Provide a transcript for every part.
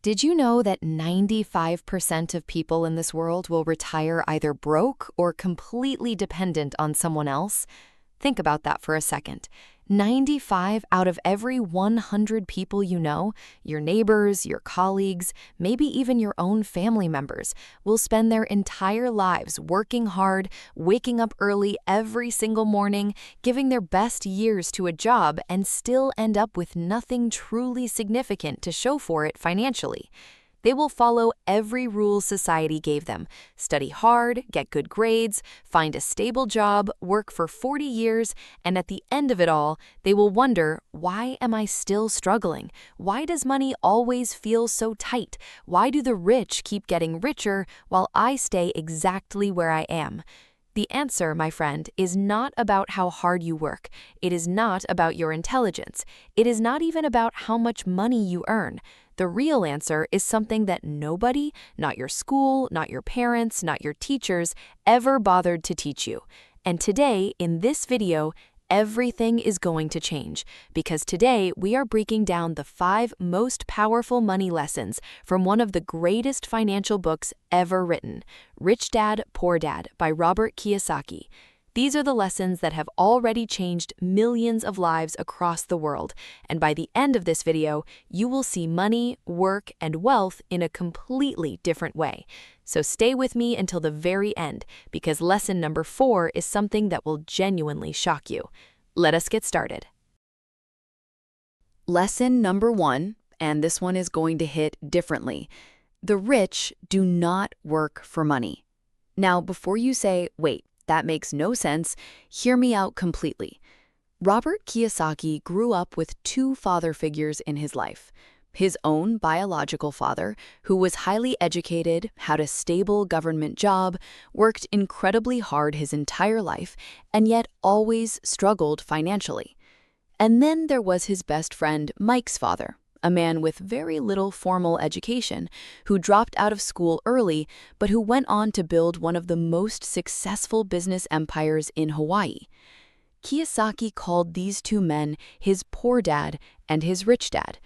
Did you know that 95% of people in this world will retire either broke or completely dependent on someone else? Think about that for a second. 95 out of every 100 people you know, your neighbors, your colleagues, maybe even your own family members, will spend their entire lives working hard, waking up early every single morning, giving their best years to a job, and still end up with nothing truly significant to show for it financially. They will follow every rule society gave them: study hard, get good grades, find a stable job, work for 40 years, and at the end of it all, they will wonder, why am I still struggling? Why does money always feel so tight? Why do the rich keep getting richer while I stay exactly where I am? The answer, my friend, is not about how hard you work. It is not about your intelligence. It is not even about how much money you earn. The real answer is something that nobody, not your school, not your parents, not your teachers, ever bothered to teach you. And today, in this video, everything is going to change, because today we are breaking down the 5 most powerful money lessons from one of the greatest financial books ever written, Rich Dad, Poor Dad by Robert Kiyosaki. These are the lessons that have already changed millions of lives across the world, and by the end of this video, you will see money, work, and wealth in a completely different way. So stay with me until the very end, because lesson number 4 is something that will genuinely shock you. Let us get started. Lesson number 1, and this one is going to hit differently. The rich do not work for money. Now, before you say, wait, that makes no sense, hear me out completely. Robert Kiyosaki grew up with 2 father figures in his life. His own biological father, who was highly educated, had a stable government job, worked incredibly hard his entire life, and yet always struggled financially. And then there was his best friend Mike's father, a man with very little formal education, who dropped out of school early, but who went on to build one of the most successful business empires in Hawaii. Kiyosaki called these 2 men his poor dad and his rich dad,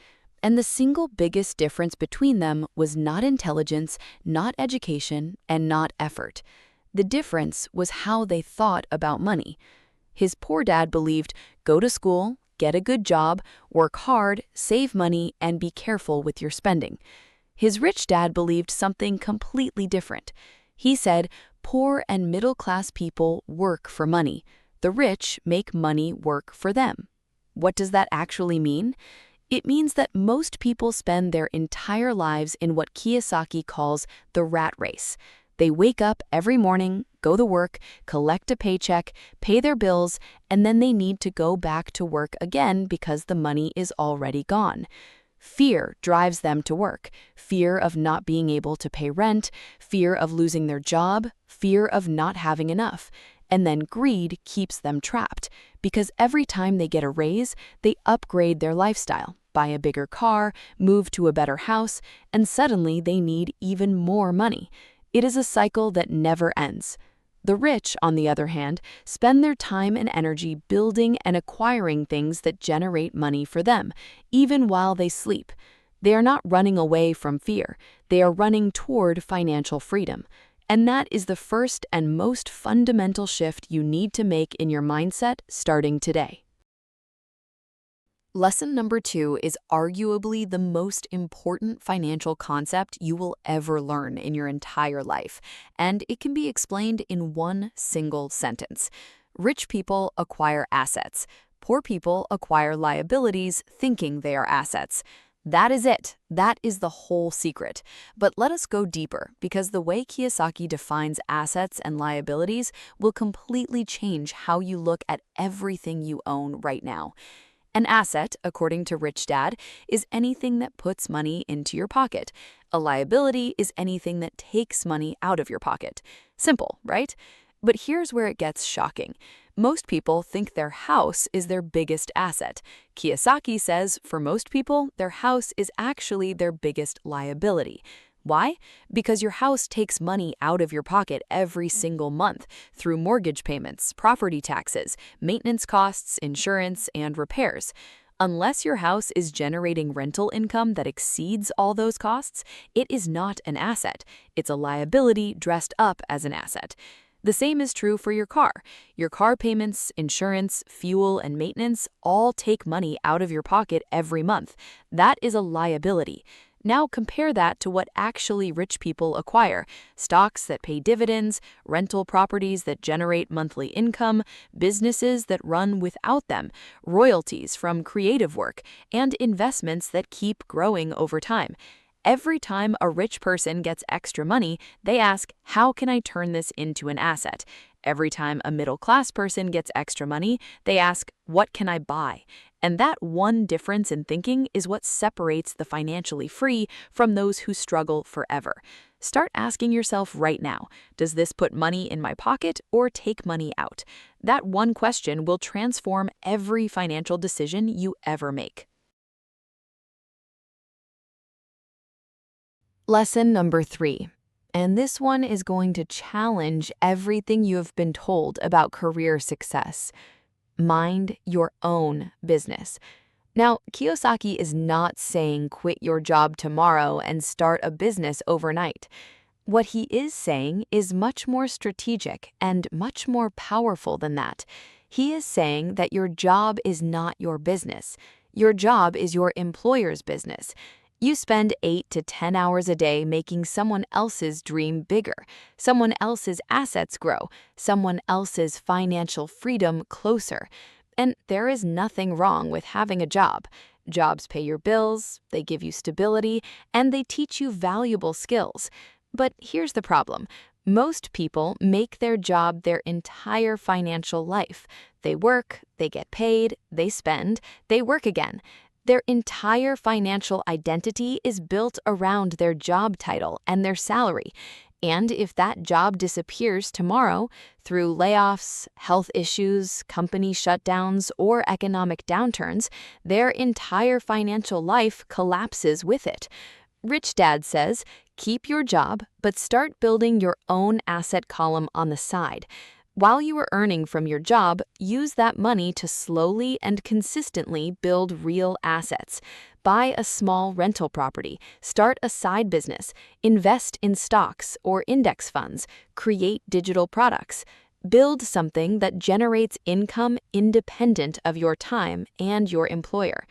and the single biggest difference between them was not intelligence, not education, and not effort. The difference was how they thought about money. His poor dad believed, go to school, get a good job, work hard, save money, and be careful with your spending. His rich dad believed something completely different. He said, poor and middle-class people work for money. The rich make money work for them. What does that actually mean? It means that most people spend their entire lives in what Kiyosaki calls the rat race. They wake up every morning, go to work, collect a paycheck, pay their bills, and then they need to go back to work again because the money is already gone. Fear drives them to work. Fear of not being able to pay rent, fear of losing their job, fear of not having enough. And then greed keeps them trapped, because every time they get a raise, they upgrade their lifestyle, buy a bigger car, move to a better house, and suddenly they need even more money. It is a cycle that never ends. The rich, on the other hand, spend their time and energy building and acquiring things that generate money for them, even while they sleep. They are not running away from fear. They are running toward financial freedom. And that is the first and most fundamental shift you need to make in your mindset starting today. Lesson number 2 is arguably the most important financial concept you will ever learn in your entire life, and it can be explained in one single sentence. Rich people acquire assets. Poor people acquire liabilities thinking they are assets. That is it. That is the whole secret. But let us go deeper, because the way Kiyosaki defines assets and liabilities will completely change how you look at everything you own right now. An asset, according to Rich Dad, is anything that puts money into your pocket. A liability is anything that takes money out of your pocket. Simple, right? But here's where it gets shocking. Most people think their house is their biggest asset. Kiyosaki says for most people, their house is actually their biggest liability. Why? Because your house takes money out of your pocket every single month through mortgage payments, property taxes, maintenance costs, insurance, and repairs. Unless your house is generating rental income that exceeds all those costs, it is not an asset. It's a liability dressed up as an asset. The same is true for your car. Your car payments, insurance, fuel, and maintenance all take money out of your pocket every month. That is a liability. Now compare that to what actually rich people acquire: stocks that pay dividends, rental properties that generate monthly income, businesses that run without them, royalties from creative work, and investments that keep growing over time. Every time a rich person gets extra money, they ask, how can I turn this into an asset? Every time a middle-class person gets extra money, they ask, what can I buy? And that one difference in thinking is what separates the financially free from those who struggle forever. Start asking yourself right now, does this put money in my pocket or take money out? That one question will transform every financial decision you ever make. Lesson number 3. And this one is going to challenge everything you have been told about career success. Mind your own business. Now, Kiyosaki is not saying quit your job tomorrow and start a business overnight. What he is saying is much more strategic and much more powerful than that. He is saying that your job is not your business. Your job is your employer's business. You spend 8 to 10 hours a day making someone else's dream bigger, someone else's assets grow, someone else's financial freedom closer. And there is nothing wrong with having a job. Jobs pay your bills, they give you stability, and they teach you valuable skills. But here's the problem. Most people make their job their entire financial life. They work, they get paid, they spend, they work again. Their entire financial identity is built around their job title and their salary. And if that job disappears tomorrow through layoffs, health issues, company shutdowns, or economic downturns, their entire financial life collapses with it. Rich Dad says, keep your job, but start building your own asset column on the side. While you are earning from your job, use that money to slowly and consistently build real assets. Buy a small rental property, start a side business, invest in stocks or index funds, create digital products. Build something that generates income independent of your time and your employer.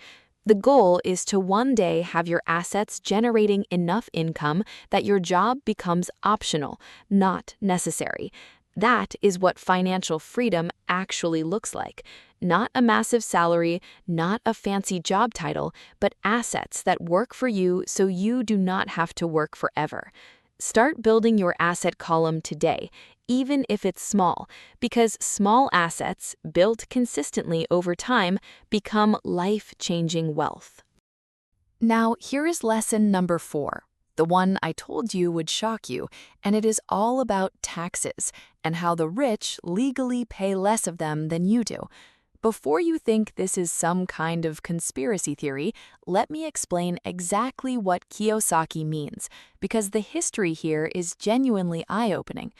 The goal is to one day have your assets generating enough income that your job becomes optional, not necessary. That is what financial freedom actually looks like. Not a massive salary, not a fancy job title, but assets that work for you so you do not have to work forever. Start building your asset column today, even if it's small, because small assets, built consistently over time, become life-changing wealth. Now, here is lesson number 4. The one I told you would shock you, and it is all about taxes and how the rich legally pay less of them than you do. Before you think this is some kind of conspiracy theory, let me explain exactly what Kiyosaki means, because the history here is genuinely eye-opening.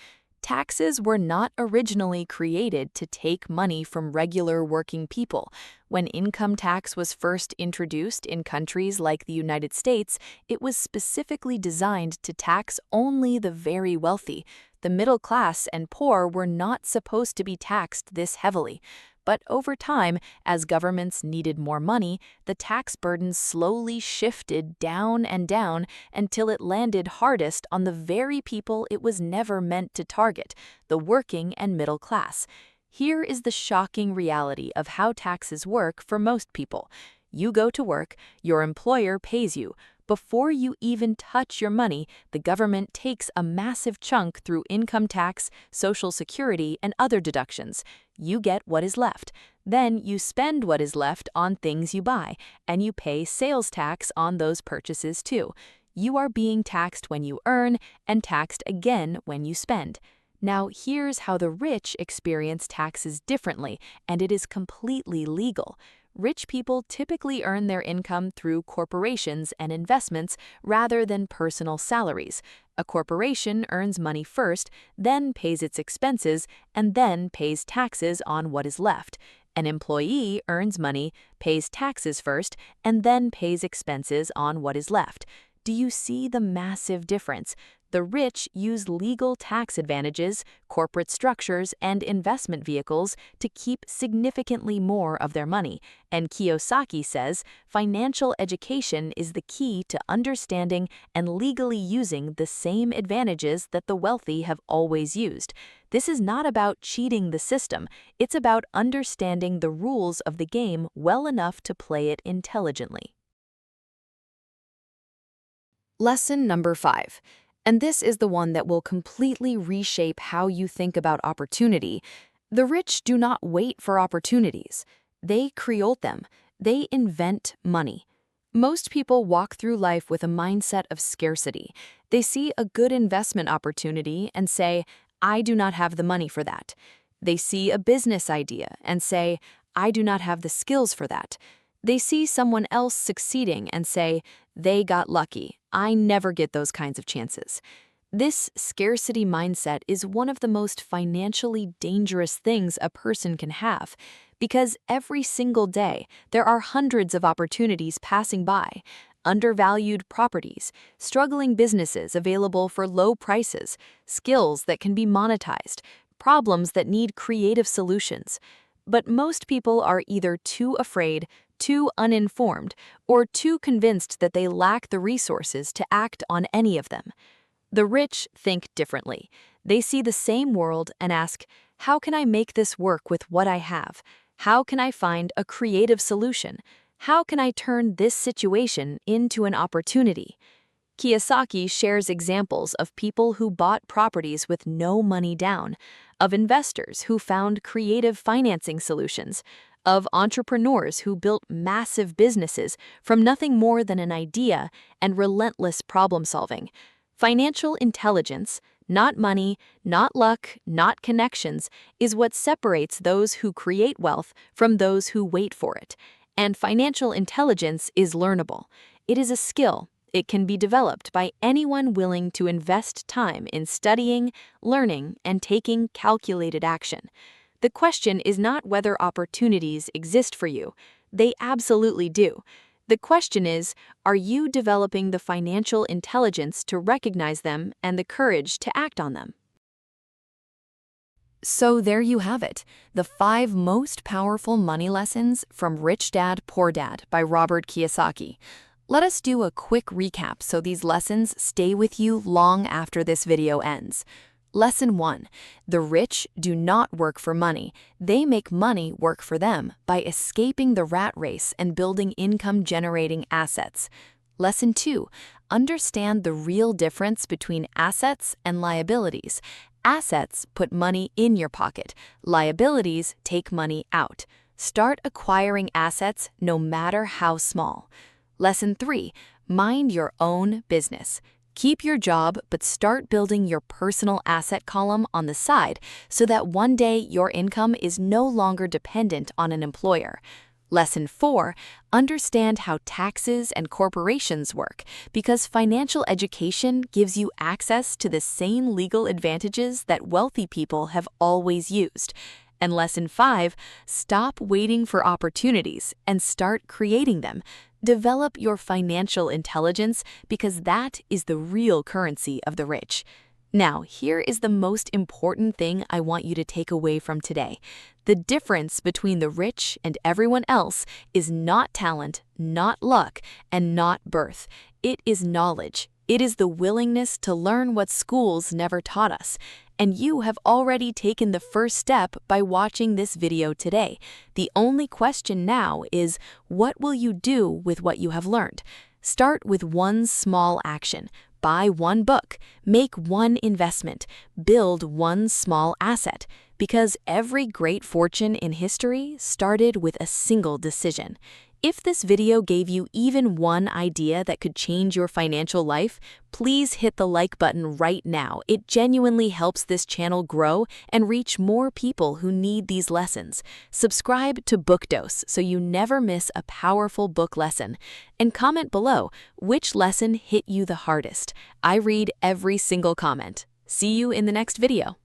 Taxes were not originally created to take money from regular working people. When income tax was first introduced in countries like the United States, it was specifically designed to tax only the very wealthy. The middle class and poor were not supposed to be taxed this heavily. But over time, as governments needed more money, the tax burden slowly shifted down and down until it landed hardest on the very people it was never meant to target, the working and middle class. Here is the shocking reality of how taxes work for most people. You go to work, your employer pays you. Before you even touch your money, the government takes a massive chunk through income tax, Social Security, and other deductions. You get what is left. Then you spend what is left on things you buy, and you pay sales tax on those purchases too. You are being taxed when you earn and taxed again when you spend. Now, here's how the rich experience taxes differently, and it is completely legal. Rich people typically earn their income through corporations and investments rather than personal salaries. A corporation earns money first, then pays its expenses, and then pays taxes on what is left. An employee earns money, pays taxes first, and then pays expenses on what is left. Do you see the massive difference? The rich use legal tax advantages, corporate structures, and investment vehicles to keep significantly more of their money. And Kiyosaki says financial education is the key to understanding and legally using the same advantages that the wealthy have always used. This is not about cheating the system, it's about understanding the rules of the game well enough to play it intelligently. Lesson number 5. And this is the one that will completely reshape how you think about opportunity. The rich do not wait for opportunities. They create them. They invent money. Most people walk through life with a mindset of scarcity. They see a good investment opportunity and say, I do not have the money for that. They see a business idea and say, I do not have the skills for that. They see someone else succeeding and say, they got lucky. I never get those kinds of chances. This scarcity mindset is one of the most financially dangerous things a person can have, because every single day there are hundreds of opportunities passing by, undervalued properties, struggling businesses available for low prices, skills that can be monetized, problems that need creative solutions. But most people are either too afraid, too uninformed, or too convinced that they lack the resources to act on any of them. The rich think differently. They see the same world and ask, how can I make this work with what I have? How can I find a creative solution? How can I turn this situation into an opportunity? Kiyosaki shares examples of people who bought properties with no money down, of investors who found creative financing solutions, of entrepreneurs who built massive businesses from nothing more than an idea and relentless problem solving. Financial intelligence, not money, not luck, not connections, is what separates those who create wealth from those who wait for it. And financial intelligence is learnable. It is a skill. It can be developed by anyone willing to invest time in studying, learning, and taking calculated action. The question is not whether opportunities exist for you. They absolutely do. The question is, are you developing the financial intelligence to recognize them and the courage to act on them? So there you have it, the 5 most powerful money lessons from Rich Dad, Poor Dad by Robert Kiyosaki. Let us do a quick recap so these lessons stay with you long after this video ends. Lesson 1. The rich do not work for money. They make money work for them by escaping the rat race and building income-generating assets. Lesson 2. Understand the real difference between assets and liabilities. Assets put money in your pocket. Liabilities take money out. Start acquiring assets no matter how small. Lesson 3. Mind your own business. Keep your job, but start building your personal asset column on the side so that one day your income is no longer dependent on an employer. Lesson 4. Understand how taxes and corporations work, because financial education gives you access to the same legal advantages that wealthy people have always used. And Lesson 5. Stop waiting for opportunities and start creating them. Develop your financial intelligence, because that is the real currency of the rich. Now, here is the most important thing I want you to take away from today. The difference between the rich and everyone else is not talent, not luck, and not birth. It is knowledge. It is the willingness to learn what schools never taught us. And you have already taken the first step by watching this video today. The only question now is, what will you do with what you have learned? Start with one small action. Buy one book, make one investment, build one small asset. Because every great fortune in history started with a single decision. If this video gave you even one idea that could change your financial life, please hit the like button right now. It genuinely helps this channel grow and reach more people who need these lessons. Subscribe to Book Dose so you never miss a powerful book lesson. And comment below which lesson hit you the hardest. I read every single comment. See you in the next video.